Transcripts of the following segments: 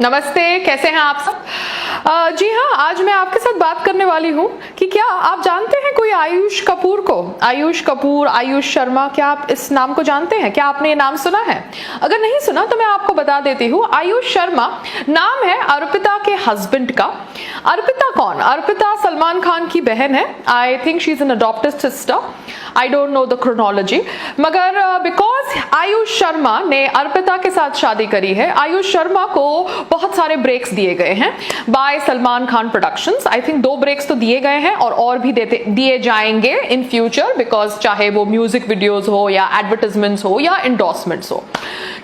नमस्ते, कैसे हैं आप सब? जी हाँ, आज मैं आपके साथ बात करने वाली हूँ कि क्या आप जानते हैं कोई आयुष कपूर को? आयुष कपूर, आयुष शर्मा, क्या आप इस नाम को जानते हैं? क्या आपने ये नाम सुना है? अगर नहीं सुना तो मैं आपको बता देती हूँ। आयुष शर्मा नाम है अर्पिता के हस्बैंड का। अर्पिता कौन? अर्पिता सलमान खान की बहन है। I think she is an adopted sister. I don't know the chronology, मगर बिकॉज आयुष शर्मा ने अर्पिता के साथ शादी करी है, आयुष शर्मा को बहुत सारे ब्रेक्स दिए गए हैं by Salman Khan productions. I think 2 breaks तो दिए गए हैं और भी दिए जाएंगे इन फ्यूचर, बिकॉज चाहे वो म्यूजिक वीडियोस हो या एडवर्टाइजमेंट्स हो या इंडोर्समेंट्स हो।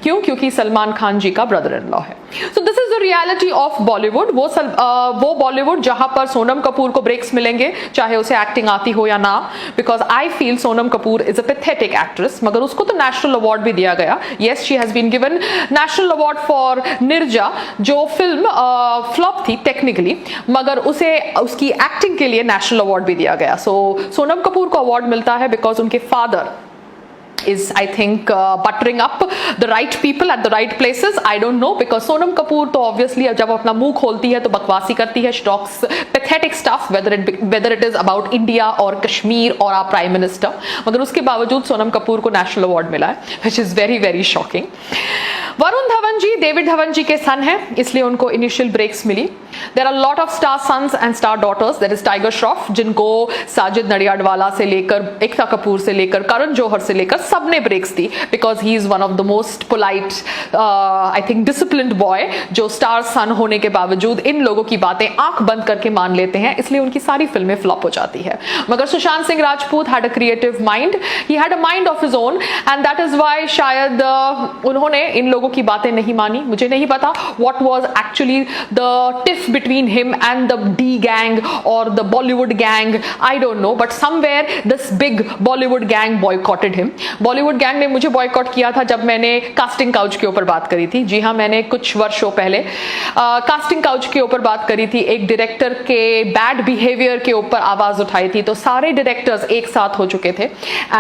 क्यों? क्योंकि सलमान खान जी का ब्रदर इन लॉ है। So this is the reality of Bollywood. वो बॉलीवुड जहां पर सोनम कपूर को ब्रेक्स मिलेंगे, चाहे उसे एक्टिंग आती हो या ना, because I feel Sonam Kapoor is a pathetic actress. मगर उसको तो नेशनल अवार्ड भी दिया गया। Yes, she has been given national award for Neerja, जो फिल्म फ्लॉप थी टेक्निकली, मगर उसे उसकी एक्टिंग के लिए नेशनल अवार्ड भी दिया गया। सो सोनम कपूर को अवार्ड मिलता है बिकॉज उनके father is I think buttering up the right people at the right places. I don't know, because Sonam Kapoor तो obviously जब अपना मुंह खोलती है तो बकवासी करती है, she talks pathetic stuff, whether it is about India or Kashmir or our Prime Minister. मगर उसके बावजूद सोनम कपूर को नेशनल अवार्ड मिला है, which is very very shocking. Varun Dhawan ji David Dhawan ji के सन हैं, इसलिए उनको इनिशियल ब्रेक्स मिली। There are a lot of star sons and star daughters. There is Tiger Shroff, जिनको साजिद नडियाडवाला से लेकर एकता कपूर से लेकर करण जौहर से लेकर सबने ब्रेक्स दी, because he is one of the most polite, I think disciplined boy, जो स्टार सन होने के बावजूद इन लोगों की बातें आंख बंद करके मान लेते हैं, इसलिए उनकी सारी फिल्में फ्लॉप हो जाती है। मगर Sushant Singh Rajput had a creative mind, he had a mind of his own, and that is why शायद उन्होंने इन लोगों की बातें नहीं मानी। मुझे नहीं पता what was actually the tiff between him and the D gang or the Bollywood gang, I don't know, but somewhere this big Bollywood gang boycotted him. Bollywood gang ने मुझे boycott किया था जब मैंने casting couch के ऊपर बात करी थी। जी हाँ, मैंने कुछ वर्षों पहले casting couch के ऊपर बात करी थी, एक डायरेक्टर के bad behavior के ऊपर आवाज उठाई थी, तो सारे डायरेक्टर्स एक साथ हो चुके थे,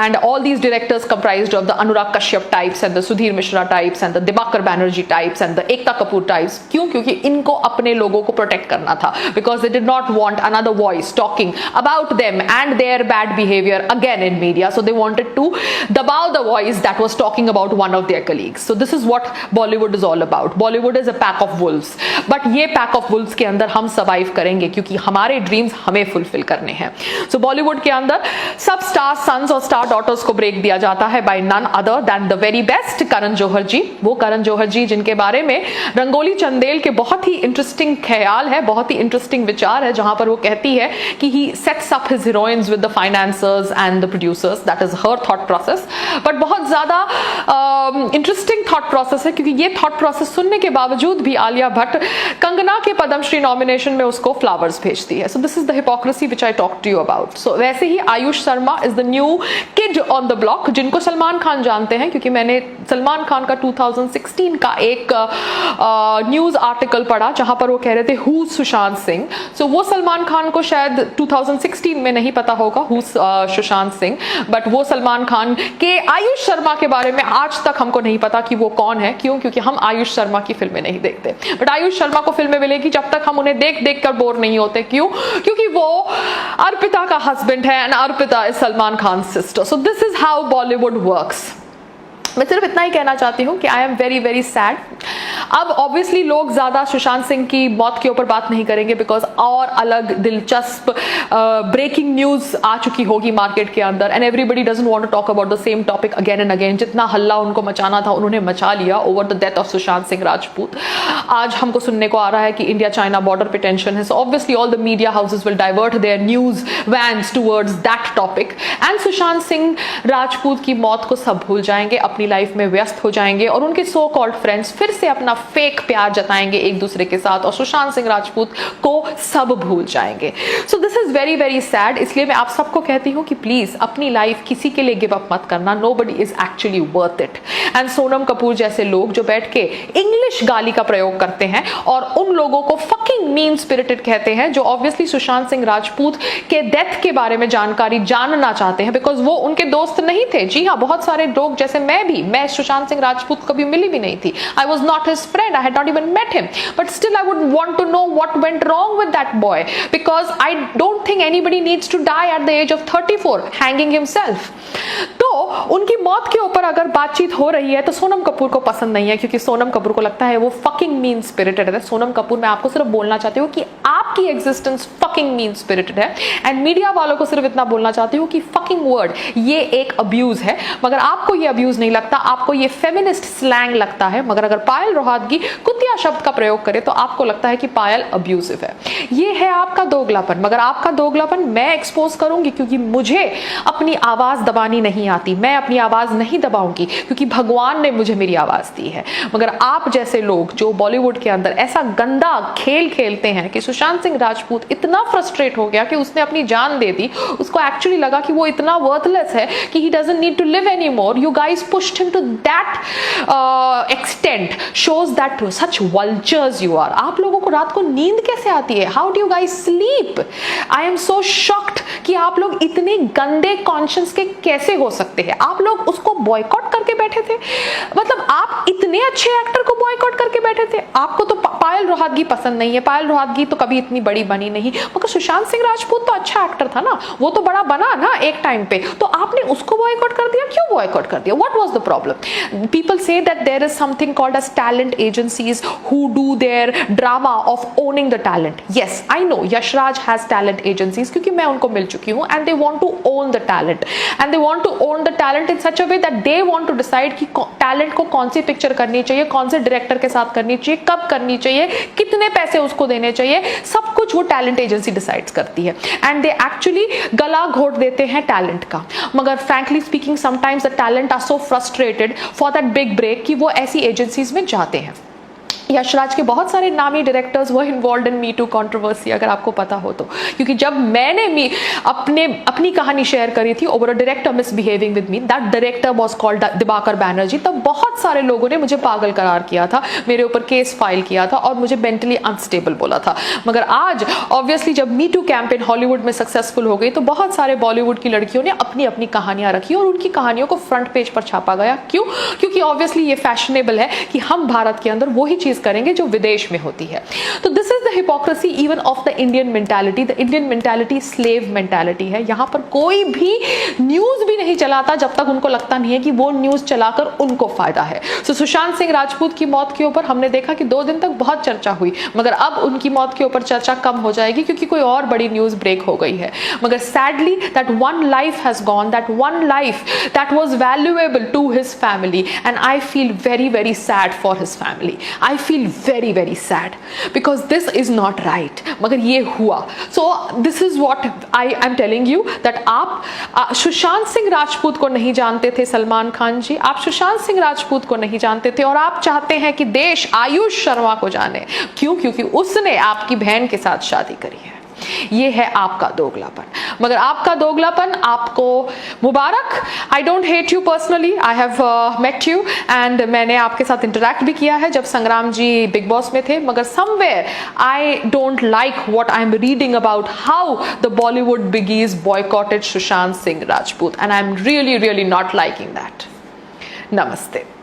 and all these directors comprised of the Anurag Kashyap types and the Sudhir Mishra types and the Dibakar Banerjee types and the Ekta Kapoor types। क्यों? क्योंकि इनको अपने लोगों को प्रोटेक्ट करना था, because they did not want another voice talking about them and their bad behavior again in media, so they wanted to dabao the voice that was talking about one of their colleagues. So this is what Bollywood is all about. Bollywood is a pack of wolves, but ये pack of wolves के अंदर हम survive करेंगे, क्योंकि हमारे dreams हमें fulfill करने हैं। So Bollywood के अंदर सब star sons और star daughters को break दिया जाता है by none other than the very best Karan Johar जी। वो करण जौहर जी जिनके बारे में रंगोली चंदेल के बहुत ही इंटरेस्टिंग ख्याल है, बहुत ही इंटरेस्टिंग विचार है, जहां पर वो कहती है कि he sets up his heroines with the financers and the producers. That is her thought process, but बहुत ज्यादा इंटरेस्टिंग थॉट प्रोसेस है, क्योंकि ये थॉट प्रोसेस सुनने के बावजूद भी आलिया भट्ट कंगना के पद्मश्री नॉमिनेशन में उसको फ्लावर्स भेजती है। So this is the hypocrisy which I talk to you about. So वैसे ही Ayush Sharma is the new kid on the block, जिनको सलमान खान जानते हैं, क्योंकि मैंने सलमान खान का 2016 का एक न्यूज आर्टिकल पढ़ा जहां पर वो कह रहे थे हु सुशांत सिंह। सो वो सलमान खान को शायद 2016 में नहीं पता होगा हु सुशांत सिंह, बट वो सलमान खान के आयुष शर्मा के बारे में आज तक हमको नहीं पता कि वो कौन है। क्यों? क्योंकि हम आयुष शर्मा की फिल्में नहीं देखते, बट आयुष शर्मा को फिल्में मिलेगी जब तक हम उन्हें देख देख कर बोर नहीं होते। क्यों? क्योंकि वो अर्पिता का हस्बैंड है and Arpita is Salman Khan sister. So this is how Bollywood works. मैं सिर्फ इतना ही कहना चाहती हूँ कि I am very very sad. अब ऑब्वियसली लोग ज्यादा सुशांत सिंह की मौत के ऊपर बात नहीं करेंगे, बिकॉज और अलग दिलचस्प ब्रेकिंग न्यूज आ चुकी होगी मार्केट के अंदर, and everybody doesn't want to talk about the same topic again and again. जितना हल्ला उनको मचाना था उन्होंने मचा लिया over the death of Sushant Singh Rajput. आज हमको सुनने को आ रहा है कि इंडिया चाइना बॉर्डर पे टेंशन है, so obviously all the media houses will divert their news vans towards that topic, and Sushant Singh Rajput की मौत को सब भूल जाएंगे, अपनी लाइफ में व्यस्त हो जाएंगे, और उनके सो कॉल्ड फ्रेंड्स फिर से अपना फेक प्यार जताएंगे एक दूसरे के साथ, और सुशांत सिंह राजपूत को सब भूल जाएंगे। सो this is very very sad. इसलिए मैं आप सबको कहती हूँ कि प्लीज अपनी लाइफ किसी के लिए गिव अप मत करना। Nobody is actually worth it. And Sonam Kapoor जैसे लोग जो बैठ के इंग्लिश गाली का प्रयोग करते हैं और उन लोगों को फकिंग मीन स्पिरिटेड कहते हैं जो ऑब्वियसली सुशांत सिंह राजपूत के डेथ के बारे में जानकारी जानना चाहते हैं, बिकॉज वो उनके दोस्त नहीं थे। जी हाँ, बहुत सारे लोग जैसे मैं सुशांत सिंह राजपूत कभी मिली भी नहीं थी। I was not his friend, I had not even met him, but still I would want to know what went wrong with that boy, because I don't think anybody needs to die at the age of 34 hanging himself. तो उनकी मौत के ऊपर अगर बातचीत हो रही है तो सोनम कपूर को पसंद नहीं है, क्योंकि सोनम कपूर को लगता है वो फकिंग मीन स्पिरिटेड है। सोनम कपूर, मैं आपको सिर्फ बोलना चाहती हूँ कि आपकी एग्जिस्टेंस फकिंग मीन स्पिरिटेड है। एंड मीडिया वालों को सिर्फ इतना बोलना चाहती हूँ कि फकिंग वर्ड ये एक अब्यूज है। मगर आपको ये अब्यूज नहीं लगता, आपको ये फेमिनिस्ट स्लैंग लगता है। मगर अगर पायल रोहतगी कुतिया शब्द का प्रयोग करे तो आपको लगता है कि पायल अब्यूसिव है। ये है आपका दोगलापन। मगर आपका दोगलापन मैं एक्सपोज करूंगी, क्योंकि मुझे अपनी आवाज दबानी नहीं आती। मैं अपनी आवाज नहीं दबाऊंगी क्योंकि भगवान ने मुझे मेरी आवाज दी है। मगर आप जैसे लोग जो बॉलीवुड के अंदर ऐसा गंदा खेल खेलते हैं कि सुशांत सिंह राजपूत इतना फ्रस्ट्रेट हो गया कि उसने अपनी जान दे दी, उसको एक्चुअली लगा कि वो इतना वर्थलेस है कि he doesn't need to live any more, you guys pushed him to that extent, shows that such vultures you are. आप लोगों को रात को नींद कैसे आती है? How do you guys sleep? I am so shocked कि आप लोग इतने गंदे कॉन्शियस के कैसे हो सकते हैं। आप लोग उसको बॉयकॉट करके बैठे थे, मतलब आप इतने अच्छे एक्टर को बॉयकॉट करके बैठे थे। आपको तो पायल रोहतगी पसंद नहीं है, पायल रोहतगी तो कभी इतनी बड़ी बनी नहीं, मगर सुशांत सिंह राजपूत तो अच्छा एक्टर था ना, वो तो बड़ा बना ना एक टाइम पे, तो आपने उसको बॉयकॉट कर दिया। क्यों बॉयकॉट कर दिया? What was the problem? People say that there is something called as talent agencies who do their drama of owning the talent. Yes, I know Yashraj has talent agencies, क्योंकि मैं उनको मिल चुकी हूँ, and they want to own the talent, and they want to own the talent in such a way that they want to decide कि talent को कौन सी picture करनी चाहिए, कौन से डायरेक्टर के साथ करनी चाहिए, कब करनी चाहिए, कितने पैसे उसको देने चाहिए, सब कुछ वो टैलेंट एजेंसी डिसाइड्स करती है। एंड दे एक्चुअली गला घोट देते हैं टैलेंट का। मगर frankly speaking sometimes the talent are so frustrated for that big break कि वो ऐसी एजेंसीज में जाते हैं। यशराज के बहुत सारे नामी डायरेक्टर्स वो involve in me too controversy, अगर आपको पता हो तो, क्योंकि जब मैंने अपनी कहानी शेयर करी थी over a director misbehaving with me, that director was called Diwakar Banerjee, तब बहुत सारे लोगों ने मुझे पागल करार किया था, मेरे ऊपर केस फाइल किया था और मुझे मेंटली अनस्टेबल बोला था। मगर आज ऑब्वियसली जब मी टू कैंपेन हॉलीवुड में सक्सेसफुल हो गई तो बहुत सारे बॉलीवुड की लड़कियों ने अपनी अपनी कहानियां रखी और उनकी कहानियों को फ्रंट पेज पर छापा गया। क्यों? क्योंकि ऑब्वियसली ये फैशनेबल है कि हम भारत के अंदर वही चीज करेंगे जो विदेश में होती है। तो this is the hypocrisy even of the Indian mentality. The Indian mentality slave mentality है। यहां पर कोई भी न्यूज भी नहीं चलाता जब तक उनको लगता नहीं है कि वो न्यूज चलाकर उनको फायदा है। सो सुशांत सिंह राजपूत की मौत के ऊपर हमने देखा कि 2 दिन तक बहुत चर्चा हुई, मगर अब उनकी मौत के ऊपर चर्चा कम हो जाएगी क्योंकि कोई और बड़ी न्यूज ब्रेक हो गई है। मगर sadly that one life has gone, that one life that was valuable to his family, and I feel very very sad for his family. I feel very very sad because this is not right, मगर ये हुआ। So this is what I am telling you that आप सुशांत सिंह राजपूत को नहीं जानते थे सलमान खान जी, आप सुशांत सिंह राजपूत को नहीं जानते थे और आप चाहते हैं कि देश आयुष शर्मा को जाने। क्यों? क्योंकि उसने आपकी बहन के साथ शादी करी है। ये है आपका दोगलापन। मगर आपका दोगलापन आपको मुबारक। I don't hate you personally, I have met you and मैंने आपके साथ इंटरैक्ट भी किया है जब संग्राम जी बिग बॉस में थे, मगर somewhere I don't like what I am reading about how the Bollywood बिगीज boycotted Sushant Singh Rajput, and I am really really not liking that. नमस्ते।